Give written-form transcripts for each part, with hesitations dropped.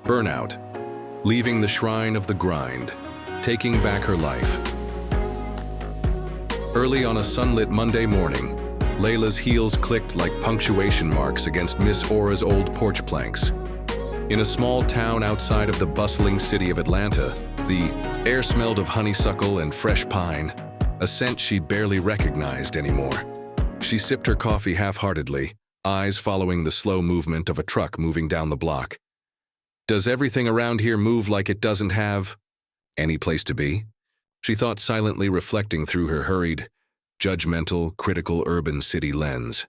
Burnout. Leaving the shrine of the grind. Taking back her life. Early on a sunlit Monday morning, Layla's heels clicked like punctuation marks against Miss Aura's old porch planks. In a small town outside of the bustling city of Atlanta, the air smelled of honeysuckle and fresh pine, a scent she barely recognized anymore. She sipped her coffee half-heartedly, eyes following the slow movement of a truck moving down the block. Does everything around here move like it doesn't have any place to be? She thought, silently reflecting through her hurried, judgmental, critical urban city lens.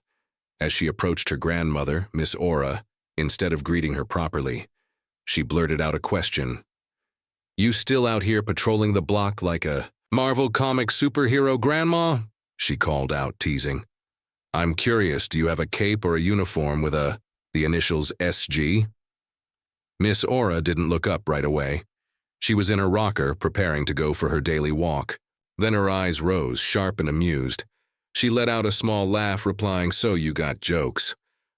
As she approached her grandmother, Miss Aura, instead of greeting her properly, she blurted out a question. "You still out here patrolling the block like a Marvel comic superhero, Grandma?" she called out, teasing. "I'm curious, do you have a cape or a uniform with the initials SG?" Miss Aura didn't look up right away. She was in her rocker, preparing to go for her daily walk. Then her eyes rose, sharp and amused. She let out a small laugh, replying, "So you got jokes.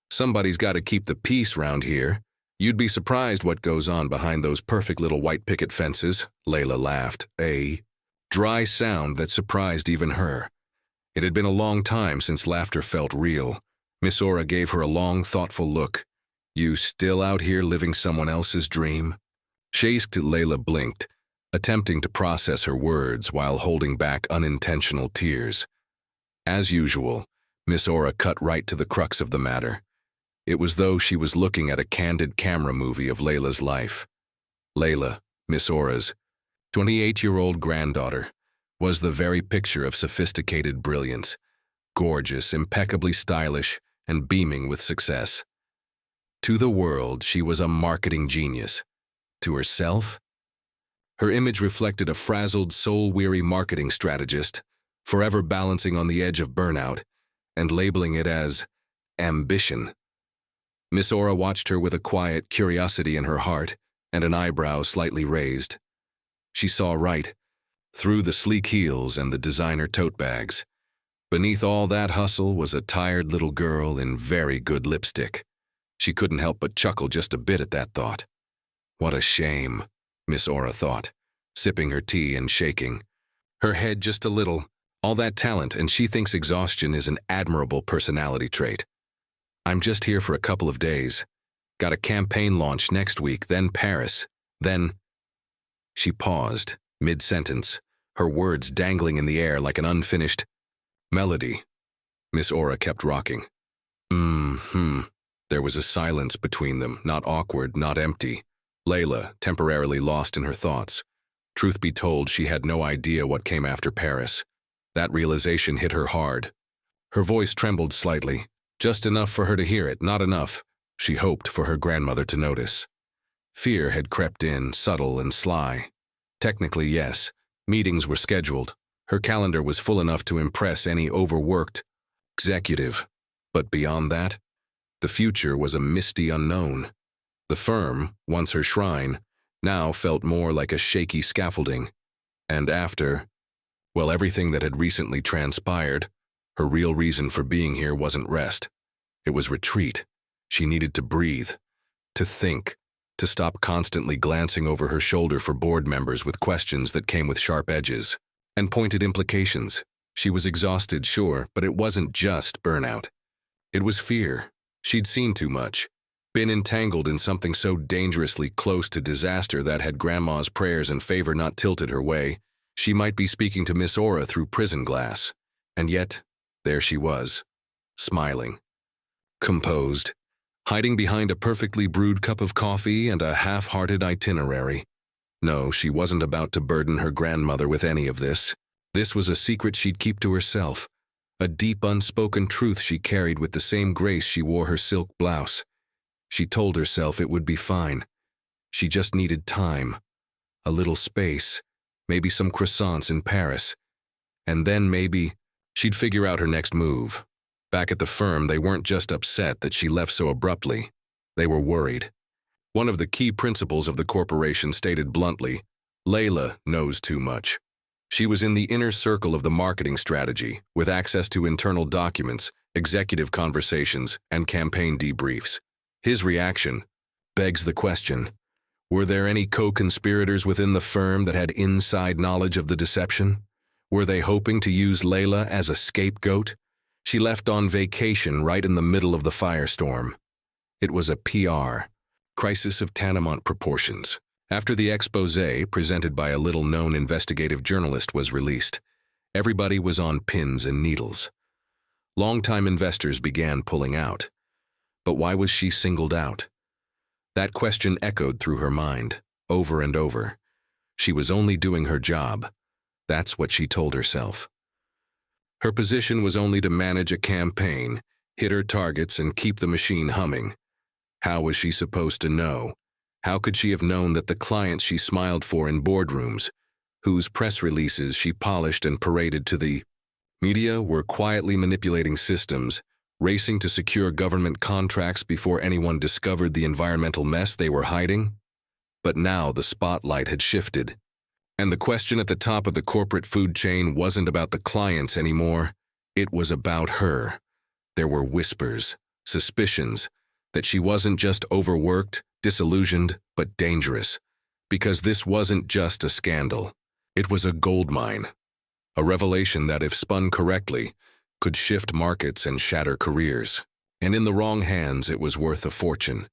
Somebody's got to keep the peace round here. You'd be surprised what goes on behind those perfect little white picket fences." Layla laughed, a dry sound that surprised even her. It had been a long time since laughter felt real. Miss Aura gave her a long, thoughtful look. "You still out here living someone else's dream?" Layla blinked, attempting to process her words while holding back unintentional tears. As usual, Miss Aura cut right to the crux of the matter. It was though she was looking at a candid camera movie of Layla's life. Layla, Miss Aura's 28-year-old granddaughter, was the very picture of sophisticated brilliance, gorgeous, impeccably stylish, and beaming with success. To the world, she was a marketing genius. To herself, her image reflected a frazzled, soul-weary marketing strategist, forever balancing on the edge of burnout and labeling it as ambition. Miss Aura watched her with a quiet curiosity in her heart and an eyebrow slightly raised. She saw right through the sleek heels and the designer tote bags. Beneath all that hustle was a tired little girl in very good lipstick. She couldn't help but chuckle just a bit at that thought. What a shame, Miss Aura thought, sipping her tea and shaking her head just a little. All that talent, and she thinks exhaustion is an admirable personality trait. "I'm just here for a couple of days. Got a campaign launch next week, then Paris, then—" She paused, mid-sentence, her words dangling in the air like an unfinished melody. Miss Aura kept rocking. There was a silence between them, not awkward, not empty. Layla, temporarily lost in her thoughts. Truth be told, she had no idea what came after Paris. That realization hit her hard. Her voice trembled slightly, just enough for her to hear it, not enough, she hoped, for her grandmother to notice. Fear had crept in, subtle and sly. Technically, yes, meetings were scheduled. Her calendar was full enough to impress any overworked executive. But beyond that, the future was a misty unknown. The firm, once her shrine, now felt more like a shaky scaffolding. And after, well, everything that had recently transpired, her real reason for being here wasn't rest. It was retreat. She needed to breathe, to think, to stop constantly glancing over her shoulder for board members with questions that came with sharp edges and pointed implications. She was exhausted, sure, but it wasn't just burnout. It was fear. She'd seen too much, been entangled in something so dangerously close to disaster that had Grandma's prayers and favor not tilted her way, she might be speaking to Miss Aura through prison glass. And yet, there she was, smiling, composed, hiding behind a perfectly brewed cup of coffee and a half-hearted itinerary. No, she wasn't about to burden her grandmother with any of this. This was a secret she'd keep to herself, a deep unspoken truth she carried with the same grace she wore her silk blouse. She told herself it would be fine. She just needed time, a little space, maybe some croissants in Paris. And then maybe she'd figure out her next move. Back at the firm, they weren't just upset that she left so abruptly. They were worried. One of the key principles of the corporation stated bluntly, "Layla knows too much." She was in the inner circle of the marketing strategy, with access to internal documents, executive conversations, and campaign debriefs. His reaction begs the question, Were there any co-conspirators within the firm that had inside knowledge of the deception? Were they hoping to use Layla as a scapegoat? She left on vacation right in the middle of the firestorm. It was a PR, crisis of tantamount proportions. After the exposé, presented by a little-known investigative journalist, was released, everybody was on pins and needles. Longtime investors began pulling out. But why was she singled out? That question echoed through her mind, over and over. She was only doing her job. That's what she told herself. Her position was only to manage a campaign, hit her targets, and keep the machine humming. How was she supposed to know? How could she have known that the clients she smiled for in boardrooms, whose press releases she polished and paraded to the media, were quietly manipulating systems, racing to secure government contracts before anyone discovered the environmental mess they were hiding? But now the spotlight had shifted, and the question at the top of the corporate food chain wasn't about the clients anymore. It was about her. There were whispers, suspicions, that she wasn't just overworked, disillusioned, but dangerous, because this wasn't just a scandal. It was a goldmine, a revelation that, if spun correctly, could shift markets and shatter careers. And in the wrong hands, it was worth a fortune.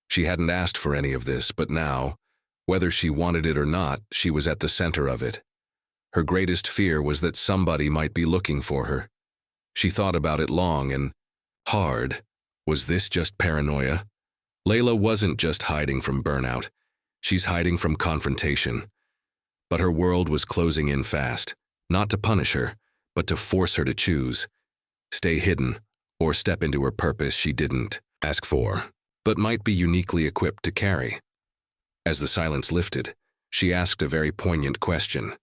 She hadn't asked for any of this, but now, whether she wanted it or not, she was at the center of it. Her greatest fear was that somebody might be looking for her. She thought about it long and hard. Was this just paranoia? Layla wasn't just hiding from burnout. She's hiding from confrontation. But her world was closing in fast, not to punish her, but to force her to choose. Stay hidden, or step into her purpose she didn't ask for, but might be uniquely equipped to carry. As the silence lifted, she asked a very poignant question.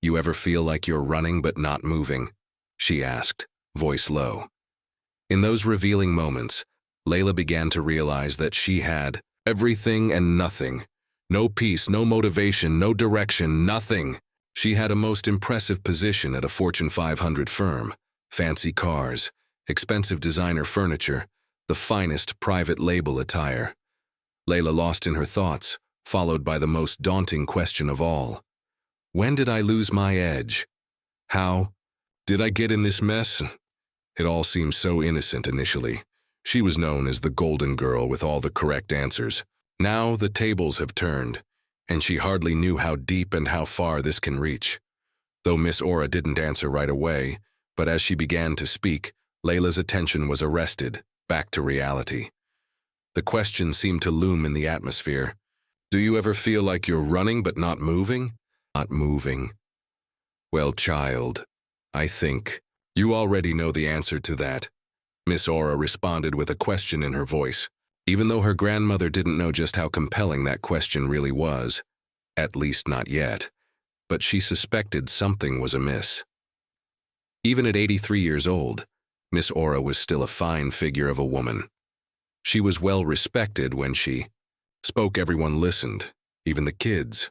"You ever feel like you're running but not moving?" she asked, voice low. In those revealing moments, Layla began to realize that she had everything and nothing. No peace, no motivation, no direction, nothing. She had a most impressive position at a Fortune 500 firm, fancy cars, expensive designer furniture, the finest private label attire. Layla lost in her thoughts, followed by the most daunting question of all. When did I lose my edge? How did I get in this mess? It all seemed so innocent initially. She was known as the golden girl with all the correct answers. Now the tables have turned, and she hardly knew how deep and how far this can reach. Though Miss Aura didn't answer right away, but as she began to speak, Layla's attention was arrested, back to reality. The question seemed to loom in the atmosphere. Do you ever feel like you're running but not moving? Not moving. Well, child, I think you already know the answer to that. Miss Aura responded with a question in her voice, even though her grandmother didn't know just how compelling that question really was, at least not yet, but she suspected something was amiss. Even at 83 years old, Miss Aura was still a fine figure of a woman. She was well respected when she spoke. Everyone listened, even the kids.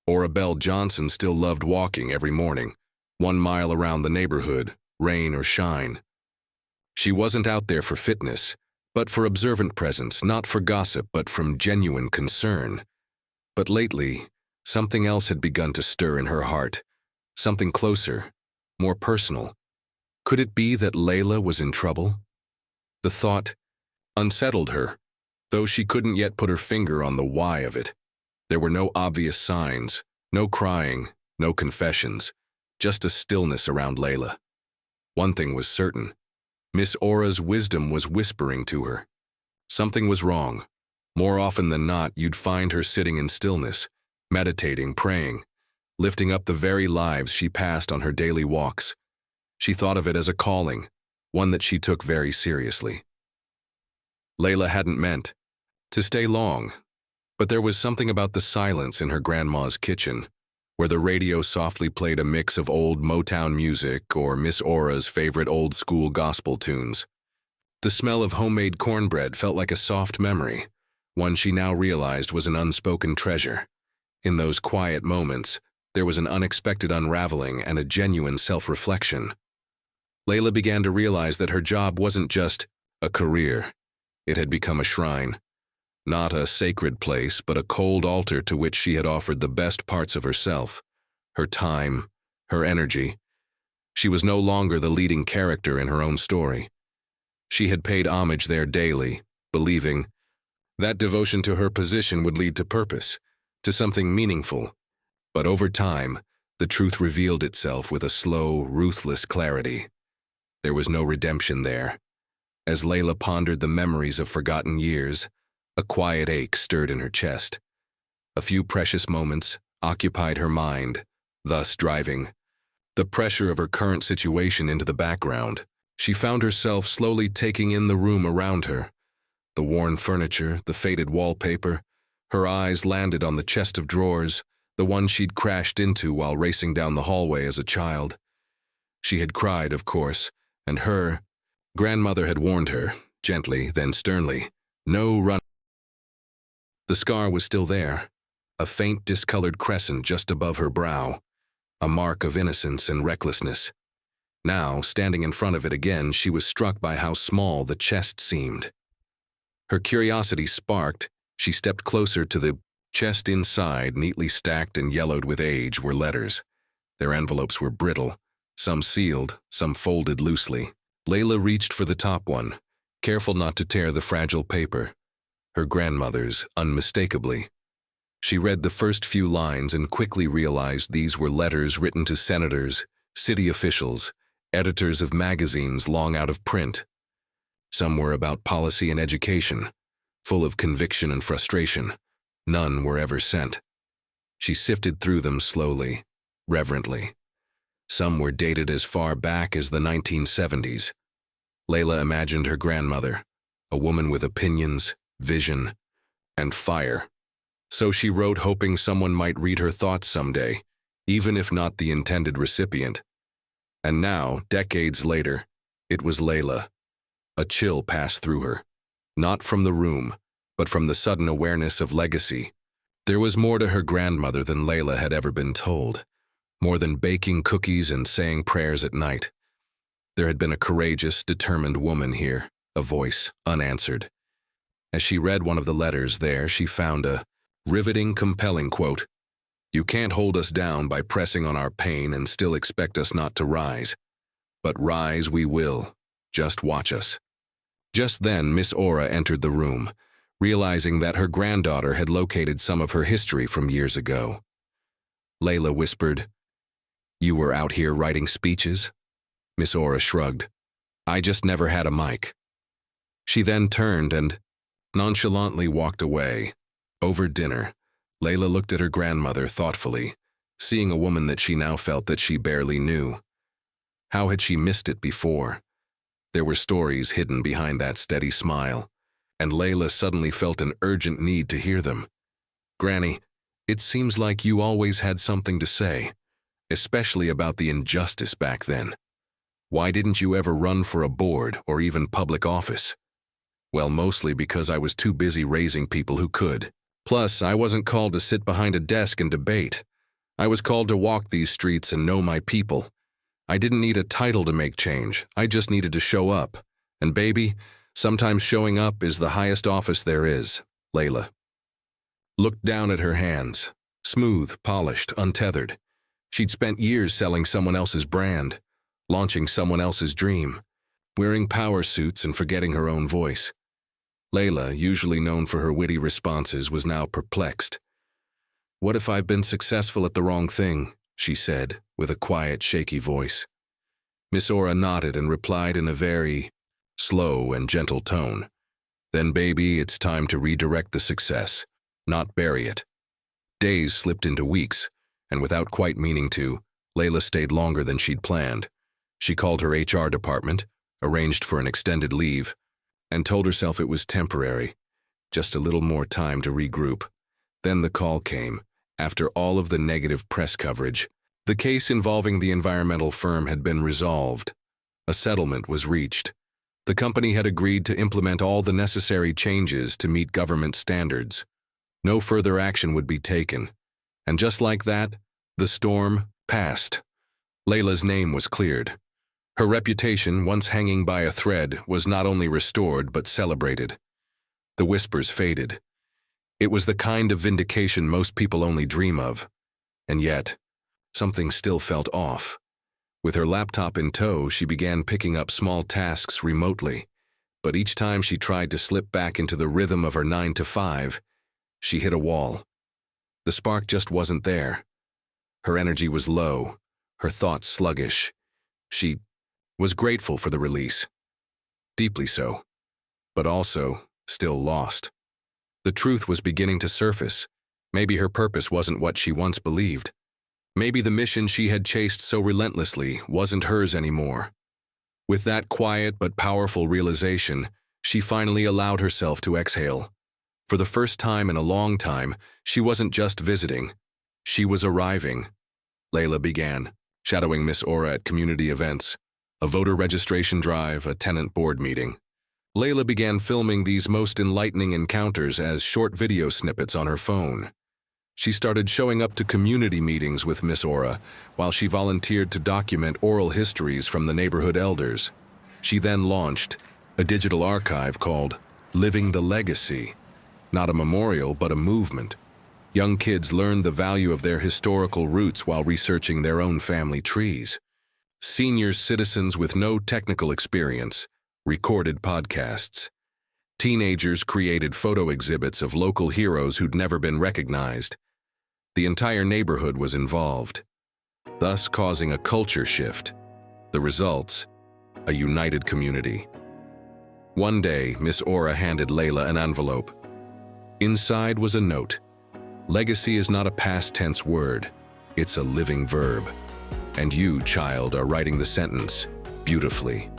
Aura Bell Johnson still loved walking every morning, 1 mile around the neighborhood, rain or shine. She wasn't out there for fitness, but for observant presence, not for gossip, but from genuine concern. But lately, something else had begun to stir in her heart, something closer, more personal. Could it be that Layla was in trouble? The thought unsettled her, though she couldn't yet put her finger on the why of it. There were no obvious signs, no crying, no confessions, just a stillness around Layla. One thing was certain. Miss Aura's wisdom was whispering to her. Something was wrong. More often than not, you'd find her sitting in stillness, meditating, praying, lifting up the very lives she passed on her daily walks. She thought of it as a calling, one that she took very seriously. Layla hadn't meant to stay long, but there was something about the silence in her grandma's kitchen, where the radio softly played a mix of old Motown music or Miss Aura's favorite old-school gospel tunes. The smell of homemade cornbread felt like a soft memory, one she now realized was an unspoken treasure. In those quiet moments, there was an unexpected unraveling and a genuine self-reflection. Layla began to realize that her job wasn't just a career. It had become a shrine, Not a sacred place, but a cold altar to which she had offered the best parts of herself, her time, her energy. She was no longer the leading character in her own story. She had paid homage there daily, believing that devotion to her position would lead to purpose, to something meaningful. But over time, the truth revealed itself with a slow, ruthless clarity. There was no redemption there. As Layla pondered the memories of forgotten years, a quiet ache stirred in her chest. A few precious moments occupied her mind, thus driving the pressure of her current situation into the background. She found herself slowly taking in the room around her. The worn furniture, the faded wallpaper. Her eyes landed on the chest of drawers, the one she'd crashed into while racing down the hallway as a child. She had cried, of course, and her grandmother had warned her, gently, then sternly, no run. The scar was still there, a faint discolored crescent just above her brow, a mark of innocence and recklessness. Now, standing in front of it again, she was struck by how small the chest seemed. Her curiosity sparked. She stepped closer to the chest. Inside, neatly stacked and yellowed with age, were letters. Their envelopes were brittle, some sealed, some folded loosely. Layla reached for the top one, careful not to tear the fragile paper. Her grandmother's, unmistakably. She read the first few lines and quickly realized these were letters written to senators, city officials, editors of magazines long out of print. Some were about policy and education, full of conviction and frustration. None were ever sent. She sifted through them slowly, reverently. Some were dated as far back as the 1970s. Layla imagined her grandmother, a woman with opinions, vision, and fire. So she wrote, hoping someone might read her thoughts someday, even if not the intended recipient. And now, decades later, it was Layla. A chill passed through her, not from the room, but from the sudden awareness of legacy. There was more to her grandmother than Layla had ever been told, more than baking cookies and saying prayers at night. There had been a courageous, determined woman here, a voice unanswered. As she read one of the letters there, she found a riveting, compelling quote. "You can't hold us down by pressing on our pain and still expect us not to rise. But rise we will. Just watch us." Just then, Miss Aura entered the room, realizing that her granddaughter had located some of her history from years ago. Layla whispered, "You were out here writing speeches?" Miss Aura shrugged. "I just never had a mic." She then turned and nonchalantly walked away. Over dinner, Layla looked at her grandmother thoughtfully, seeing a woman that she now felt that she barely knew. How had she missed it before? There were stories hidden behind that steady smile, and Layla suddenly felt an urgent need to hear them. "Granny, it seems like you always had something to say, especially about the injustice back then. Why didn't you ever run for a board or even public office?" "Well, mostly because I was too busy raising people who could. Plus, I wasn't called to sit behind a desk and debate. I was called to walk these streets and know my people. I didn't need a title to make change. I just needed to show up. And baby, sometimes showing up is the highest office there is." Layla looked down at her hands, smooth, polished, untethered. She'd spent years selling someone else's brand, launching someone else's dream, wearing power suits and forgetting her own voice. Layla, usually known for her witty responses, was now perplexed. "What if I've been successful at the wrong thing?" she said, with a quiet, shaky voice. Miss Aura nodded and replied in a very slow and gentle tone. "Then, baby, it's time to redirect the success, not bury it." Days slipped into weeks, and without quite meaning to, Layla stayed longer than she'd planned. She called her HR department, arranged for an extended leave, and told herself it was temporary, just a little more time to regroup. Then the call came, after all of the negative press coverage. The case involving the environmental firm had been resolved. A settlement was reached. The company had agreed to implement all the necessary changes to meet government standards. No further action would be taken. And just like that, the storm passed. Layla's name was cleared. Her reputation, once hanging by a thread, was not only restored but celebrated. The whispers faded. It was the kind of vindication most people only dream of. And yet, something still felt off. With her laptop in tow, she began picking up small tasks remotely. But each time she tried to slip back into the rhythm of her 9 to 5, she hit a wall. The spark just wasn't there. Her energy was low, her thoughts sluggish. She was grateful for the release. Deeply so. But also, still lost. The truth was beginning to surface. Maybe her purpose wasn't what she once believed. Maybe the mission she had chased so relentlessly wasn't hers anymore. With that quiet but powerful realization, she finally allowed herself to exhale. For the first time in a long time, she wasn't just visiting. She was arriving. Layla began, shadowing Miss Aura at community events, a voter registration drive, a tenant board meeting. Layla began filming these most enlightening encounters as short video snippets on her phone. She started showing up to community meetings with Miss Aura, while she volunteered to document oral histories from the neighborhood elders. She then launched a digital archive called Living the Legacy. Not a memorial, but a movement. Young kids learned the value of their historical roots while researching their own family trees. Senior citizens with no technical experience recorded podcasts. Teenagers created photo exhibits of local heroes who'd never been recognized. The entire neighborhood was involved, thus causing a culture shift. The results, a united community. One day, Miss Aura handed Layla an envelope. Inside was a note. Legacy is not a past tense word, it's a living verb. And you, child, are writing the sentence beautifully.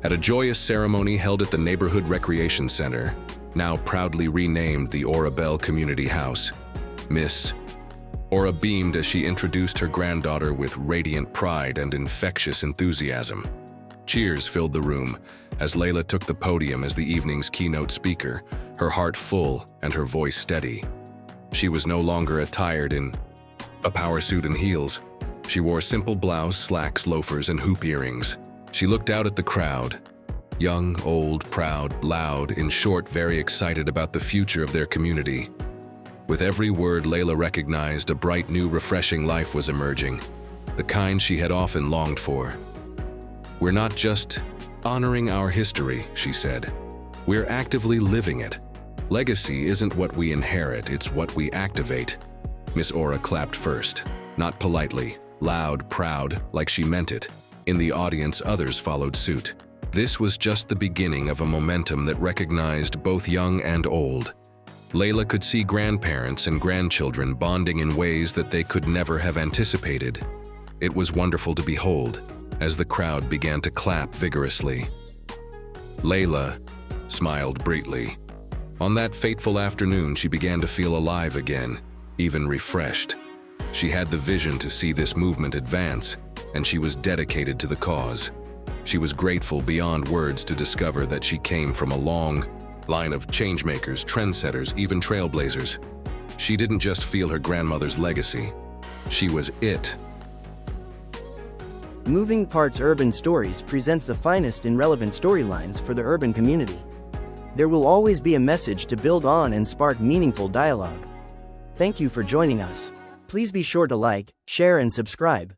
At a joyous ceremony held at the neighborhood recreation center, now proudly renamed the Aura Bell Community House, Miss Aura beamed as she introduced her granddaughter with radiant pride and infectious enthusiasm. Cheers filled the room as Layla took the podium as the evening's keynote speaker, her heart full and her voice steady. She was no longer attired in a power suit and heels. She wore simple blouse, slacks, loafers, and hoop earrings. She looked out at the crowd. Young, old, proud, loud, in short, very excited about the future of their community. With every word, Layla recognized a bright, new, refreshing life was emerging, the kind she had often longed for. We're not just honoring our history, she said. We're actively living it. Legacy isn't what we inherit, it's what we activate. Miss Aura clapped first, not politely, loud, proud, like she meant it. In the audience, others followed suit. This was just the beginning of a momentum that recognized both young and old. Layla could see grandparents and grandchildren bonding in ways that they could never have anticipated. It was wonderful to behold as the crowd began to clap vigorously. Layla smiled brightly. On that fateful afternoon, she began to feel alive again, even refreshed. She had the vision to see this movement advance, and she was dedicated to the cause. She was grateful beyond words to discover that she came from a long line of changemakers, trendsetters, even trailblazers. She didn't just feel her grandmother's legacy. She was it. Moving Parts Urban Stories presents the finest in relevant storylines for the urban community. There will always be a message to build on and spark meaningful dialogue. Thank you for joining us. Please be sure to like, share, and subscribe.